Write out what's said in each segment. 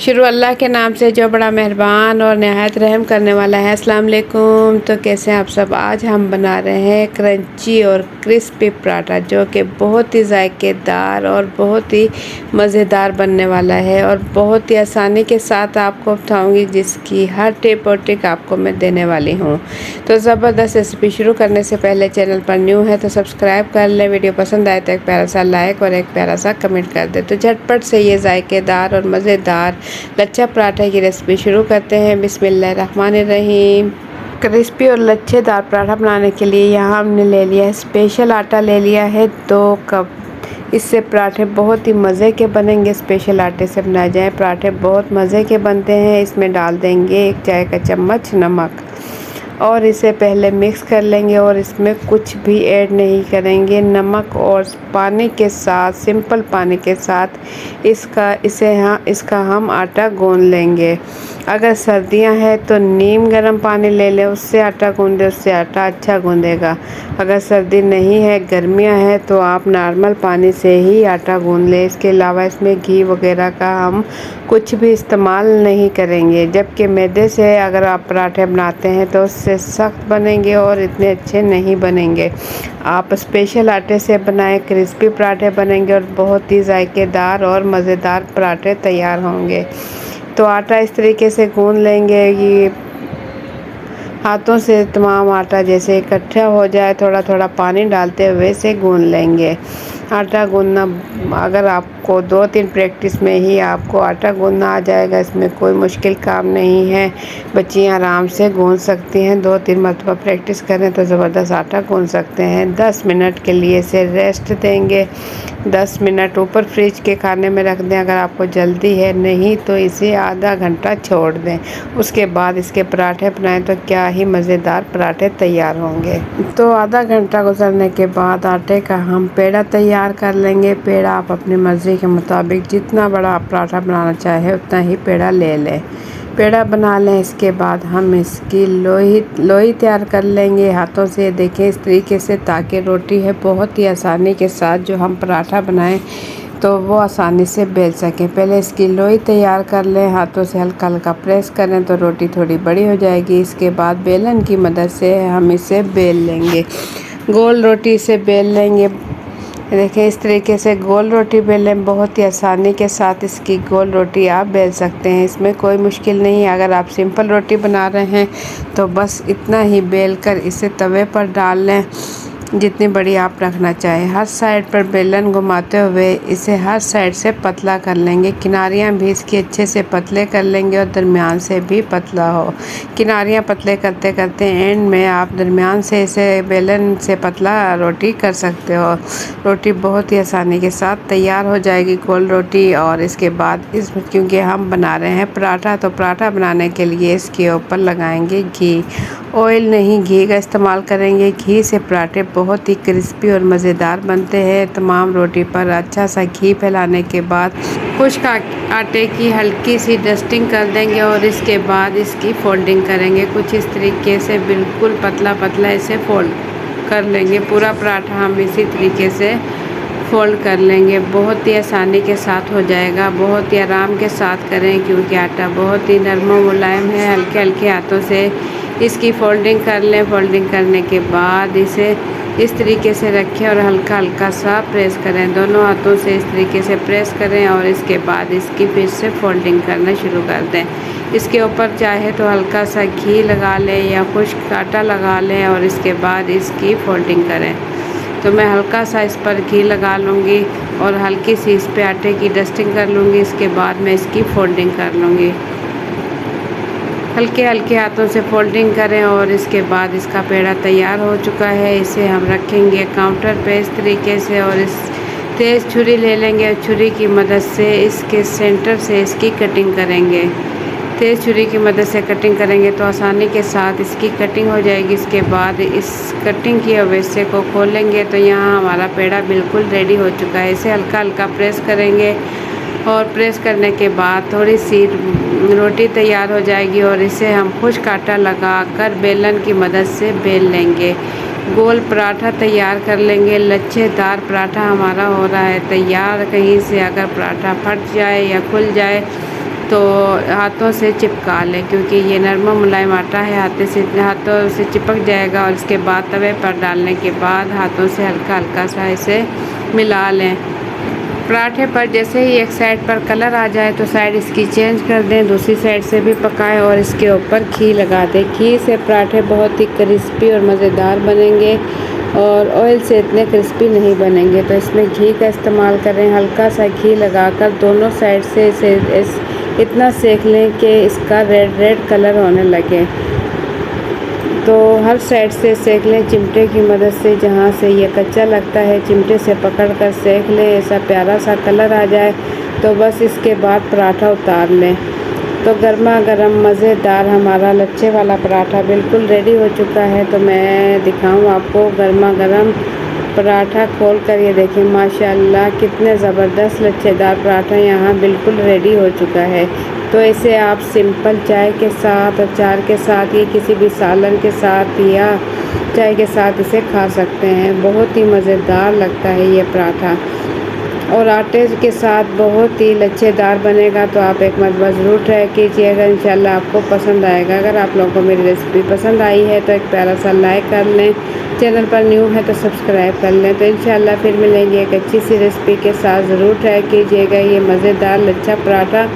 शुरू अल्लाह के नाम से जो बड़ा मेहरबान और नहायत रहम करने वाला है। अस्सलाम वालेकुम। तो कैसे हैं आप सब। आज हम बना रहे हैं क्रंची और क्रिस्पी पराठा, जो कि बहुत ही जायकेदार और बहुत ही मज़ेदार बनने वाला है और बहुत ही आसानी के साथ आपको बताऊंगी, जिसकी हर टिप और ट्रिक आपको मैं देने वाली हूँ। तो ज़बरदस्त रेसिपी शुरू करने से पहले चैनल पर न्यू है तो सब्सक्राइब कर लें। वीडियो पसंद आए तो एक प्यारा सा लाइक और एक प्यारा सा कमेंट कर दे। तो झटपट से ये जायकेदार और मज़ेदार लच्छा पराठा की रेसिपी शुरू करते हैं। बिस्मिल्लाहिर्रहमानिर्रहीम। क्रिस्पी और लच्छेदार पराठा बनाने के लिए यहाँ हमने ले लिया है स्पेशल आटा, ले लिया है 2 कप। इससे पराठे बहुत ही मज़े के बनेंगे। स्पेशल आटे से बनाए जाएँ पराठे बहुत मज़े के बनते हैं। इसमें डाल देंगे 1 चाय का चम्मच नमक और इसे पहले मिक्स कर लेंगे और इसमें कुछ भी ऐड नहीं करेंगे। नमक और पानी के साथ, सिंपल पानी के साथ इसका हम आटा गूंद लेंगे। अगर सर्दियां हैं तो नीम गर्म पानी ले लें, उससे आटा गूंदे, उससे आटा अच्छा गूंदेगा। अगर सर्दी नहीं है, गर्मियां हैं, तो आप नॉर्मल पानी से ही आटा गूंद लें। इसके अलावा इसमें घी वगैरह का हम कुछ भी इस्तेमाल नहीं करेंगे। जबकि मैदे से अगर आप पराठे बनाते हैं तो उससे सख्त बनेंगे और इतने अच्छे नहीं बनेंगे। आप स्पेशल आटे से बनाएं, क्रिस्पी पराठे बनेंगे और बहुत ही जायकेदार और मज़ेदार पराठे तैयार होंगे। तो आटा इस तरीके से गूंद लेंगे कि हाथों से तमाम आटा जैसे इकट्ठा हो जाए, थोड़ा थोड़ा पानी डालते हुए इसे गूंद लेंगे। आटा गूंदना, अगर आपको 2-3 प्रैक्टिस में ही आपको आटा गूंदना आ जाएगा, इसमें कोई मुश्किल काम नहीं है। बच्चियां आराम से गूंद सकती हैं। 2-3 मरतबा प्रैक्टिस करें तो ज़बरदस्त आटा गूंद सकते हैं। 10 मिनट के लिए इसे रेस्ट देंगे। 10 मिनट ऊपर फ्रिज के खाने में रख दें अगर आपको जल्दी है, नहीं तो इसे आधा घंटा छोड़ दें। उसके बाद इसके पराठे बनाएं तो क्या ही मज़ेदार पराठे तैयार होंगे। तो आधा घंटा गुजरने के बाद आटे का हम पेड़ा तैयार कर लेंगे। पेड़ा आप अपनी मर्ज़ी के मुताबिक जितना बड़ा आप पराठा बनाना चाहे उतना ही पेड़ा ले लें। पेड़ा बना लें। इसके बाद हम इसकी लोई तैयार कर लेंगे हाथों से। देखें इस तरीके से, ताकि रोटी है बहुत ही आसानी के साथ जो हम पराठा बनाएं तो वो आसानी से बेल सकें। पहले इसकी लोई तैयार कर लें, हाथों से हल्का हल्का प्रेस करें तो रोटी थोड़ी बड़ी हो जाएगी। इसके बाद बेलन की मदद से हम इसे बेल लेंगे, गोल रोटी से बेल लेंगे। देखिए इस तरीके से गोल रोटी बेलें, बहुत ही आसानी के साथ इसकी गोल रोटी आप बेल सकते हैं। इसमें कोई मुश्किल नहीं है। अगर आप सिंपल रोटी बना रहे हैं तो बस इतना ही बेल कर इसे तवे पर डाल लें, जितनी बड़ी आप रखना चाहें। हर साइड पर बेलन घुमाते हुए इसे हर साइड से पतला कर लेंगे। किनारियां भी इसकी अच्छे से पतले कर लेंगे और दरमियान से भी पतला हो। किनारियां पतले करते करते एंड में आप दरमियान से इसे बेलन से पतला रोटी कर सकते हो। रोटी बहुत ही आसानी के साथ तैयार हो जाएगी, गोल रोटी। और इसके बाद क्योंकि हम बना रहे हैं पराठा, तो पराठा बनाने के लिए इसके ऊपर लगाएंगे घी। ऑयल नहीं, घी का इस्तेमाल करेंगे। घी से पराठे बहुत ही क्रिस्पी और मज़ेदार बनते हैं। तमाम रोटी पर अच्छा सा घी फैलाने के बाद खुश्क आटे की हल्की सी डस्टिंग कर देंगे और इसके बाद इसकी फोल्डिंग करेंगे। कुछ इस तरीके से बिल्कुल पतला पतला इसे फोल्ड कर लेंगे। पूरा पराठा हम इसी तरीके से फोल्ड कर लेंगे। बहुत ही आसानी के साथ हो जाएगा। बहुत ही आराम के साथ करें क्योंकि आटा बहुत ही नरम और मुलायम है। हल्के हल्के हाथों से इसकी फोल्डिंग कर लें। फोल्डिंग करने के बाद इसे इस तरीके से रखें और हल्का हल्का सा प्रेस करें। दोनों हाथों से इस तरीके से प्रेस करें और इसके बाद इसकी फिर से फोल्डिंग करना शुरू कर दें। इसके ऊपर चाहे तो हल्का सा घी लगा लें या खुश्क आटा लगा लें और इसके बाद इसकी फोल्डिंग करें। तो मैं हल्का सा इस पर घी लगा लूँगी और हल्की सी इस पर आटे की डस्टिंग कर लूँगी। इसके बाद मैं इसकी फोल्डिंग कर लूँगी। हल्के हल्के हाथों से फोल्डिंग करें और इसके बाद इसका पेड़ा तैयार हो चुका है। इसे हम रखेंगे काउंटर पे इस तरीके से और इस तेज़ छुरी ले लेंगे और छुरी की मदद से इसके सेंटर से इसकी कटिंग करेंगे। तेज़ छुरी की मदद से कटिंग करेंगे तो आसानी के साथ इसकी कटिंग हो जाएगी। इसके बाद इस कटिंग किए हुए हिस्से को खोलेंगे तो यहाँ हमारा पेड़ा बिल्कुल रेडी हो चुका है। इसे हल्का हल्का प्रेस करेंगे और प्रेस करने के बाद थोड़ी सी रोटी तैयार हो जाएगी और इसे हम खुश्क आटा लगाकर बेलन की मदद से बेल लेंगे। गोल पराठा तैयार कर लेंगे। लच्छेदार पराठा हमारा हो रहा है तैयार। कहीं से अगर पराठा फट जाए या खुल जाए तो हाथों से चिपका लें, क्योंकि ये नरम मुलायम आटा है, हाथों से चिपक जाएगा। और इसके बाद तवे पर डालने के बाद हाथों से हल्का हल्का सा इसे मिला लें। पराठे पर जैसे ही एक साइड पर कलर आ जाए तो साइड इसकी चेंज कर दें, दूसरी साइड से भी पकाएं और इसके ऊपर घी लगा दें। घी से पराठे बहुत ही क्रिस्पी और मज़ेदार बनेंगे और ऑयल से इतने क्रिस्पी नहीं बनेंगे। तो इसमें घी का इस्तेमाल करें। हल्का सा घी लगाकर दोनों साइड से इसे इतना सेक लें कि इसका रेड कलर होने लगे। तो हर साइड से सेक लें चिमटे की मदद से, जहाँ से ये कच्चा लगता है चिमटे से पकड़कर सेक लें। ऐसा प्यारा सा कलर आ जाए तो बस इसके बाद पराठा उतार लें। तो गर्मा गर्म मज़ेदार हमारा लच्छे वाला पराठा बिल्कुल रेडी हो चुका है। तो मैं दिखाऊं आपको गर्मा गर्म पराठा खोल कर। ये देखिए माशाल्लाह कितने ज़बरदस्त लच्छेदार पराठा यहाँ बिल्कुल रेडी हो चुका है। तो इसे आप सिंपल चाय के साथ, अचार के साथ, या किसी भी सालन के साथ या चाय के साथ इसे खा सकते हैं। बहुत ही मज़ेदार लगता है ये पराठा और आटे के साथ बहुत ही लच्छेदार बनेगा। तो आप एक मरतबा ज़रूर ट्राई कीजिएगा, इंशाल्लाह आपको पसंद आएगा। अगर आप लोगों को मेरी रेसिपी पसंद आई है तो एक प्यारा सा लाइक कर लें, चैनल पर न्यू है तो सब्सक्राइब कर लें। तो इंशाल्लाह फिर मिलेंगे एक अच्छी सी रेसिपी के साथ। ज़रूर ट्राई कीजिएगा ये मज़ेदार लच्छा पराठा।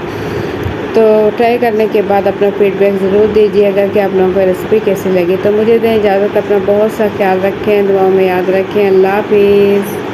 तो ट्राई करने के बाद अपना फीडबैक ज़रूर दीजिएगा कि आप लोगों को रेसिपी कैसी लगी। तो मुझे दें इजाज़त, अपना बहुत सा ख्याल रखें, दुआओं में याद रखें। अल्लाह हाफिज़।